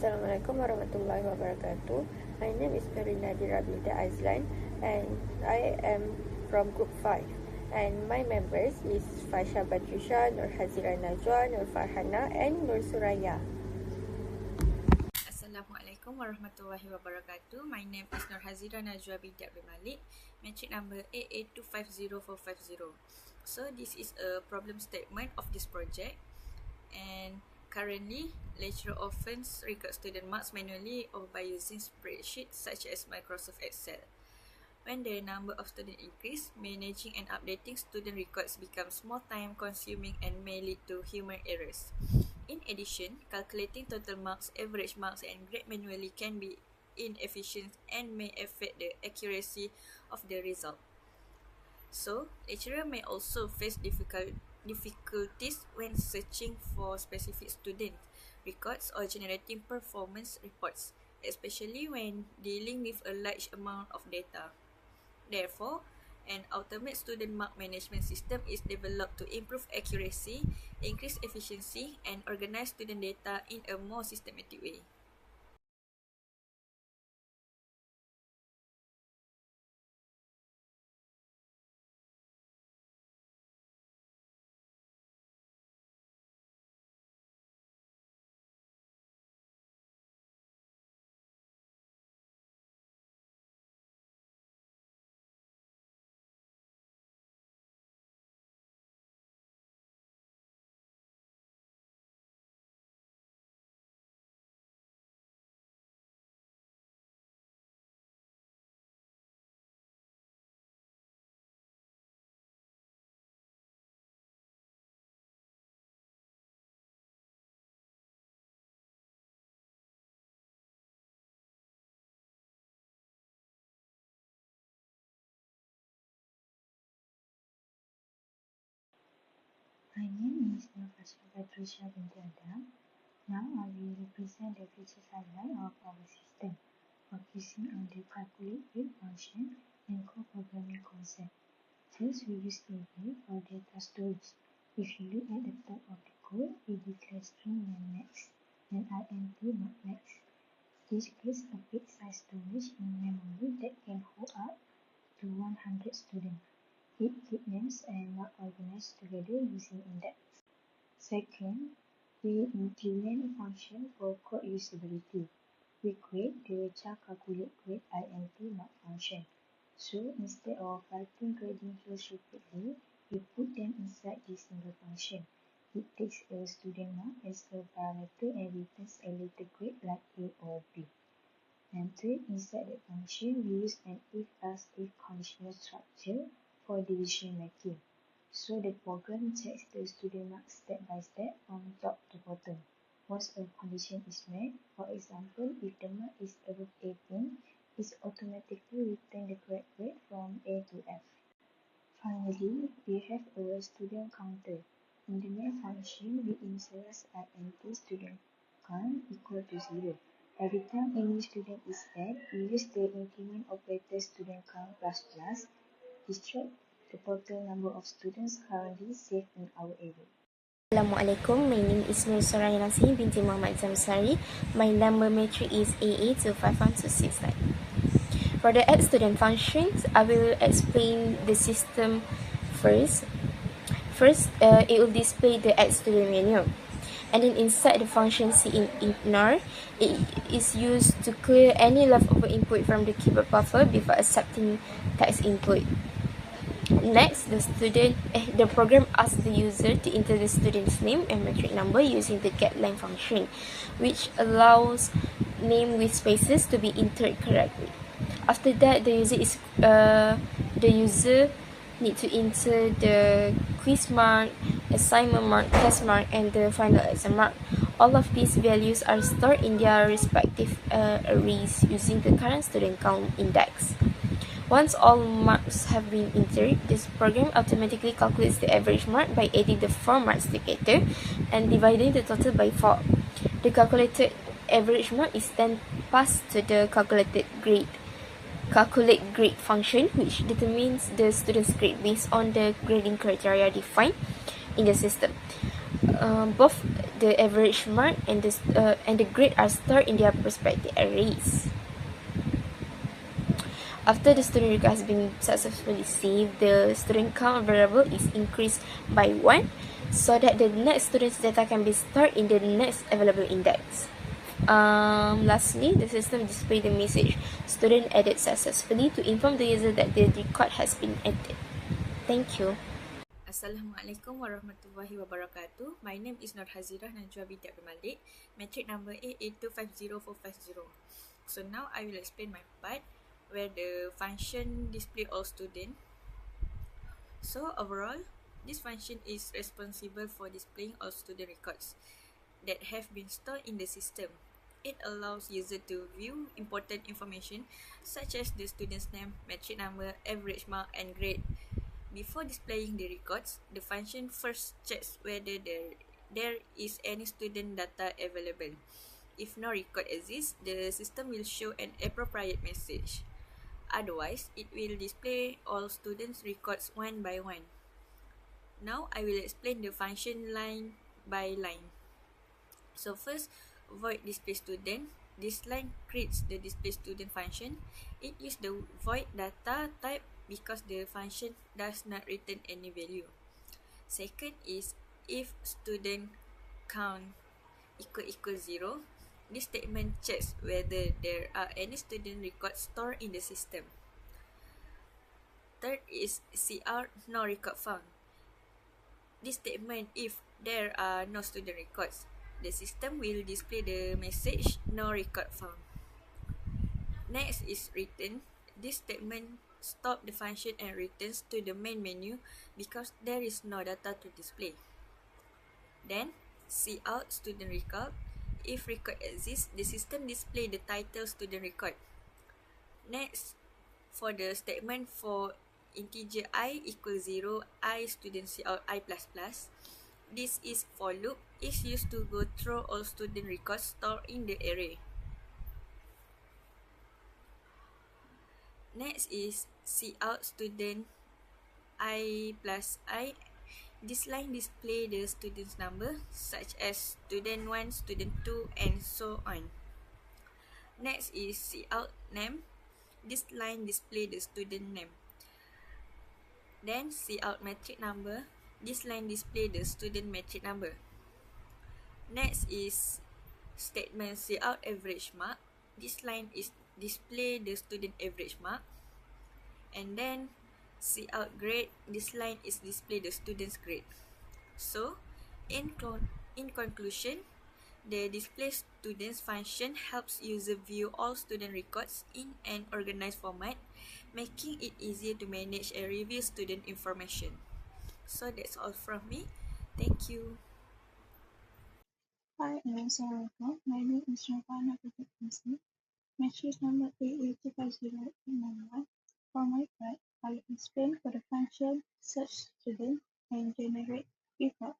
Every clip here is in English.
Assalamualaikum warahmatullahi wabarakatuh. My name is Karina Dirabida Azlan and I am from Group 5. And my members is Fasha Batrisha, Nur Hazira Najwa, Nur Farhana and Nur Suraya. Assalamualaikum warahmatullahi wabarakatuh. My name is Nur Hazira Najwa bin DAT Malik, metric number AA1250450. So this is a problem statement of this project, and currently lecturer often record student marks manually or by using spreadsheets such as Microsoft Excel. When the number of students increase, managing and updating student records becomes more time consuming and may lead to human errors. In addition, calculating total marks, average marks and grade manually can be inefficient and may affect the accuracy of the result. So, lecturer may also face difficulties when searching for specific student records or generating performance reports, especially when dealing with a large amount of data. Therefore, an automated student mark management system is developed to improve accuracy, increase efficiency, and organize student data in a more systematic way. My name is Fasha Batrisha binti Adam. Now I will represent the features highlight of our system, focusing on the calculate rate function and co-programming concept. First, we use array for data storage. If you look at the top of the code, we declare string name max and int not max. This gives a big size storage in memory that can hold up to 100 students. It keeps names and not organized together using index. Second, we implement a function for code usability. We create the calculate grade int mark function. So instead of writing grading fields repeatedly, we put them inside this single function. It takes a student mark as a parameter and returns a later grade like A or B. And third, inside the function, we use an if-else-if conditional structure for decision making. So the program checks the student marks step by step from top to bottom. Once a condition is met, for example, if the mark is above 18, it automatically returns the correct grade from A to F. Finally, we have a student counter. In the main function, we insert int student count equal to 0. Every time a new student is added, we use the increment operator student count plus plus to check the total number of students currently saved in our array. Assalamualaikum, my name is Nur Suraya binti Muhammad Zamsari. My number matrix is AA251269. For the add student functions, I will explain the system first. It will display the add student menu. And then inside the function ignore, it is used to clear any leftover input from the keyboard buffer before accepting text input. Next, the program asks the user to enter the student's name and metric number using the getLine function, which allows name with spaces to be entered correctly. After that, the user need to enter the quiz mark, assignment mark, test mark, and the final exam mark. All of these values are stored in their respective arrays using the current student count index. Once all marks have been entered, this program automatically calculates the average mark by adding the 4 marks together and dividing the total by 4. The calculated average mark is then passed to the calculate grade function, which determines the student's grade based on the grading criteria defined in the system. Both the average mark and the grade are stored in their respective arrays. After the student record has been successfully saved, the student count variable is increased by 1 so that the next student's data can be stored in the next available index. Lastly, the system displays the message "Student added successfully" to inform the user that the record has been added. Thank you. Assalamualaikum warahmatullahi wabarakatuh. My name is Nur Hazirah Najwa binti Abdul Malik, matric number A8250450. So now I will explain my part where the function display all student. So overall, this function is responsible for displaying all student records that have been stored in the system. It allows user to view important information such as the student's name, matric number, average mark, and grade. Before displaying the records, the function first checks whether there is any student data available. If no record exists, the system will show an appropriate message. Otherwise, it will display all students' records one by one. Now, I will explain the function line by line. So first, void display student. This line creates the display student function. It uses the void data type because the function does not return any value. Second is if student count equal 0. This statement checks whether there are any student records stored in the system. Third is cout no record found. This statement if there are no student records, the system will display the message no record found. Next is return. This statement stops the function and returns to the main menu because there is no data to display. Then cout student record. If record exists, the system display the title student record. Next, for the statement for integer I equals 0, I student cout I++. This is for loop is used to go through all student records stored in the array. Next is cout student I plus I. This line display the student's number such as student 1, student 2 and so on. Next is cout name. This line display the student name. Then cout matric number. This line display the student matric number. Next is statement cout average mark. This line is display the student average mark. And then cout grade. This line is display the student's grade. So, in conclusion, the display students function helps user view all student records in an organized format, making it easier to manage and review student information. So that's all from me. Thank you. Hi, Assalamualaikum. My name is Ravana Bukit matric number A825091. For my part, I will explain for the function search student and generate report.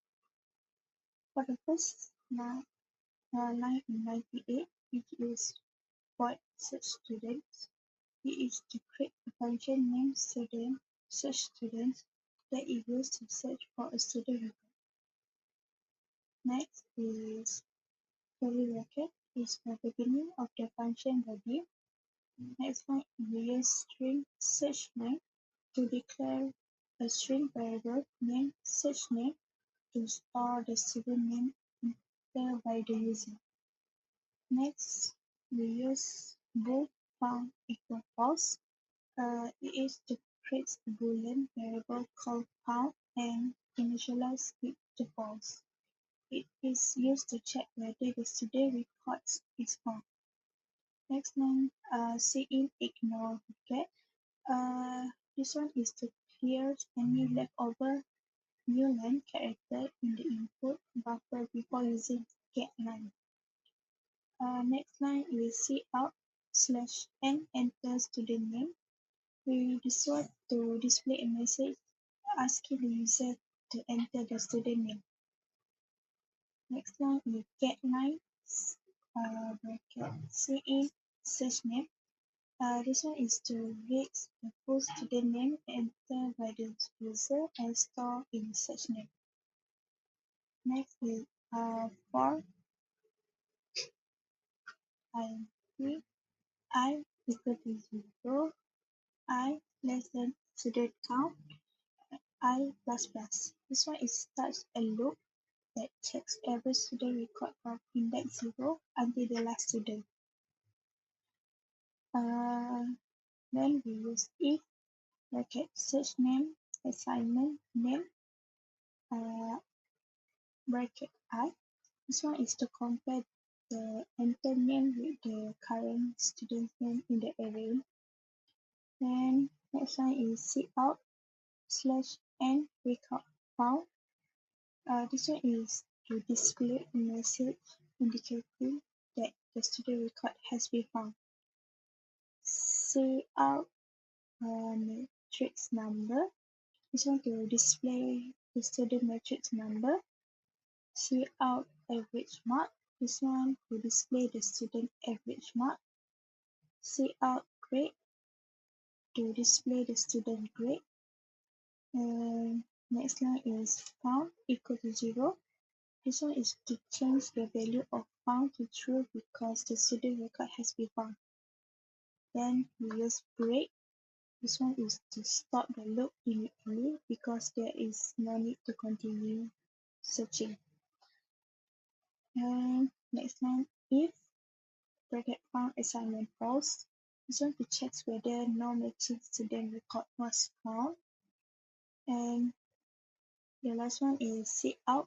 For the first line in 98, which is void search students, it is to create a function named student search students that is used to search for a student record. Next is curly bracket is the beginning of the function body. Next one, we use string search name to declare a string variable named search name to store the student name entered by the user. Next, we use bool found equal false. It is to create a boolean variable called found and initialize it to false. It is used to check whether the student record is found. Next one, cin ignore get. This one is to clear any leftover newline character in the input buffer before using get line. Next line is cout/n enter student name. We use this one to display a message asking the user to enter the student name. Next one is getLine bracket cin search name. This one is to read the full student name entered by the user and store in search name. Next is For I equal to 0, I less than student count, I plus plus. This one is such a loop that checks every student record from index 0 until the last student. Then we use if bracket search name, assignment name, bracket I. This one is to compare the enter name with the current student's name in the array. Then next one is cout /n record found. This one is to display a message indicating that the student record has been found. Cout matrix number. This one to display the student matrix number. Cout average mark. This one to display the student average mark. Cout grade to display the student grade. And next one is found equal to 0. This one is to change the value of found to true because the student record has been found. Then we use break. This one is to stop the loop immediately because there is no need to continue searching. And next one, if bracket found assignment false. This one to check whether no matching student record was found. And the last one is cout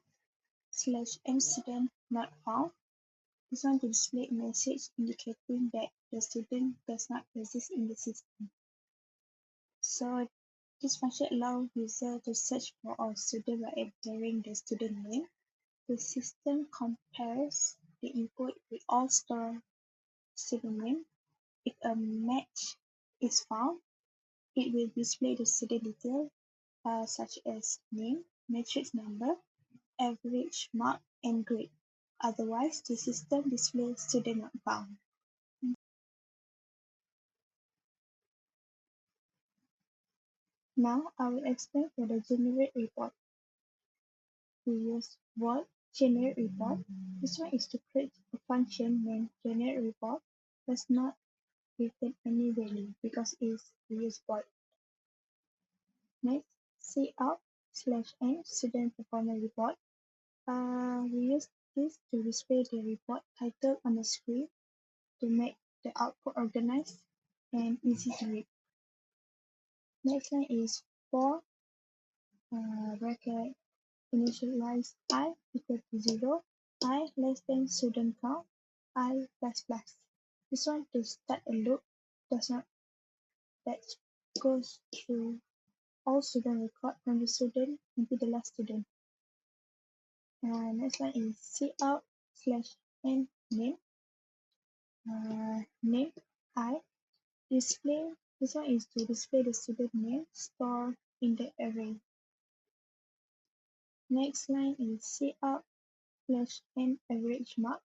/n student not found. This one to display a message indicating that the student does not exist in the system. So this function allows user to search for a student by entering the student name. The system compares the input with all stored student name. If a match is found, it will display the student details such as name, matrix number, average mark, and grade. Otherwise, the system displays student not found. Now I will explain for the generate report. We use void generate report. This one is to create a function named generate report does not return any value because we use void. Next, cout /n student performance report. We use this to display the report title on the screen to make the output organized and easy to read. Next one is for bracket initialize I equal to 0, I less than student count, I plus plus. This one to start a loop that goes through all student record from the student until the last student. Next one is cout /n name. Name I display. This one is to display the student name stored in the array. Next line is cout /n average mark.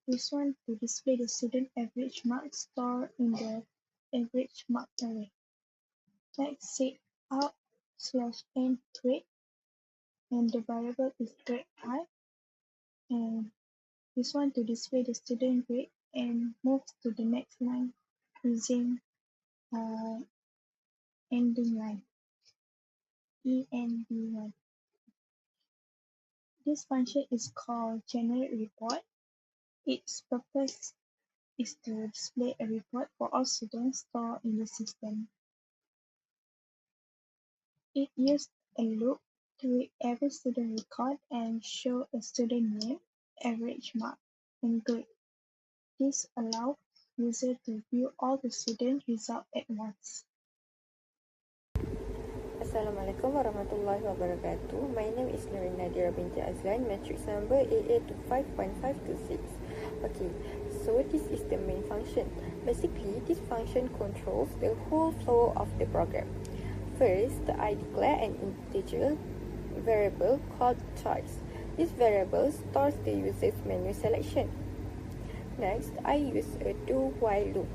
This one to display the student average mark stored in the average mark array. Next, cout /n grade, and the variable is grade I. And this one to display the student grade and move to the next line using ending line end1. This function is called generate report. Its purpose is to display a report for all students stored in the system. It uses a loop to read every student record and show a student name, average mark, and grade. This allows users to view all the student results at once. Assalamualaikum warahmatullahi wabarakatuh. My name is Nurin Nadira binti Azlan, matrix number AA251526. Okay, so this is the main function. Basically, this function controls the whole flow of the program. First, I declare an integer variable called choice. This variable stores the user's menu selection. Next, I use a do-while loop.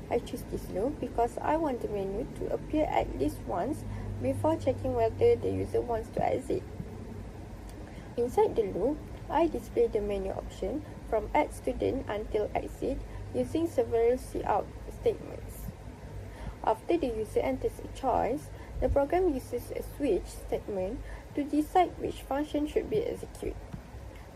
I choose this loop because I want the menu to appear at least once before checking whether the user wants to exit. Inside the loop, I display the menu option from add student until exit using several cout statements. After the user enters a choice, the program uses a switch statement to decide which function should be executed.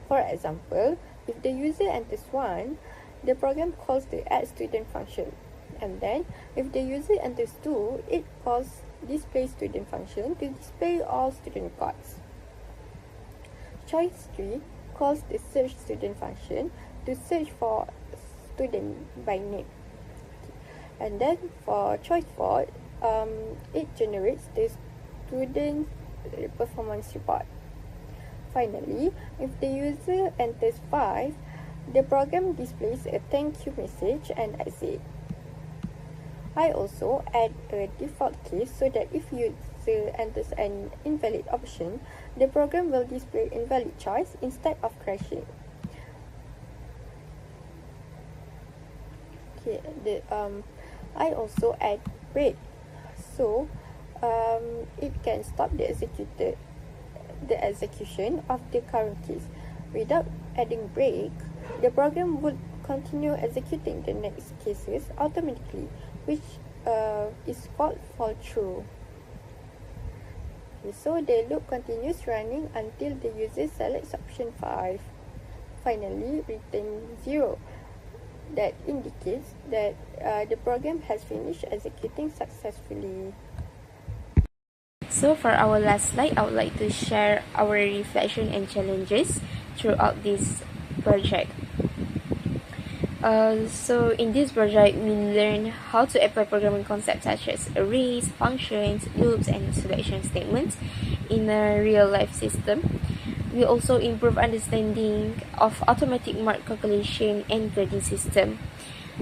For example, if the user enters 1, the program calls the add student function. And then, if the user enters 2, it calls display student function to display all student records. Choice 3 calls the search student function to search for student by name. And then for choice 4, it generates the student performance report. Finally, if the user enters 5, the program displays a thank you message and exit. I also add a default case so that if user enters an invalid option, the program will display invalid choice instead of crashing. Okay, I also add break, so it can stop the execution of the current case. Without adding break, the program would continue executing the next cases automatically, which is called fall through. Okay, so the loop continues running until the user selects option 5. Finally, return 0. That indicates that the program has finished executing successfully. So for our last slide, I would like to share our reflection and challenges throughout this project. So in this project, we learn how to apply programming concepts such as arrays, functions, loops, and selection statements in a real-life system. We also improve understanding of automatic mark calculation and grading system.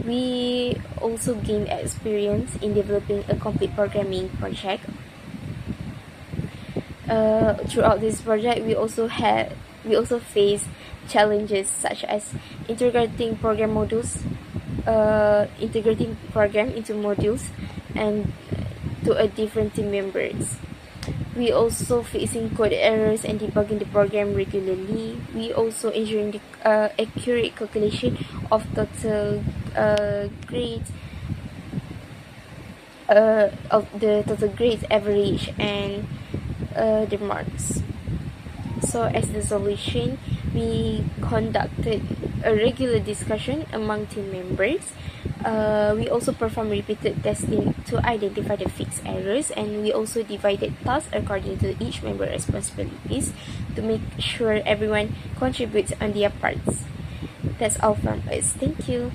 We also gain experience in developing a complete programming project. Throughout this project, we also face challenges such as integrating program into modules and to a different team members. We also facing code errors and debugging the program regularly. We also ensuring the accurate calculation of total grades, of the total grades average and the marks. So as the solution, we conducted a regular discussion among team members. We also performed repeated testing to identify the fixed errors, and we also divided tasks according to each member's responsibilities to make sure everyone contributes on their parts. That's all from us. Thank you.